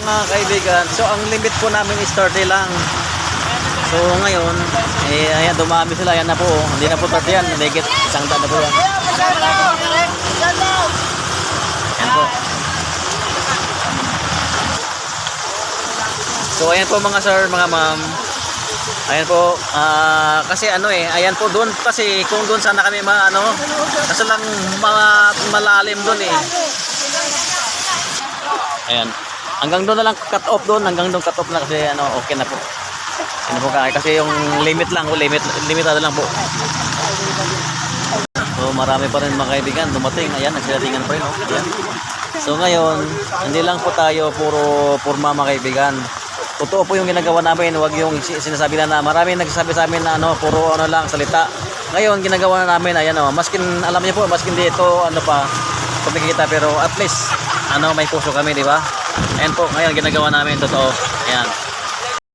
mga kaibigan. So ang limit po namin is 30 lang. So ngayon, ayan, dumami sila. Ayan na po. Hindi na po 30 yan. Legit, isang daan na po yan. Ayan po. So ayan po mga sir, mga ma'am. Ayan po, kasi ayan po doon kasi kung doon sana kami kasi lang malalim doon eh. Ayan. Hanggang doon na lang cut off doon, hanggang doon cut off na kasi okay na po. Ano po kasi yung limit lang, limitado lang po. So marami pa rin mga kaibigan dumating. Ayan, nagsilatingan pa rin. Ayan. So ngayon, hindi lang po tayo puro forma mga kaibigan. Totoo po yung ginagawa namin, wag yung sinasabi na marami nagsasabi sa amin na puro lang salita. Ngayon ginagawa na namin, ayan maskin alam niyo po, maskin dito kumikita pero at least may puso kami, di ba? Ayan po, ngayon ginagawa namin totoo. Ayan.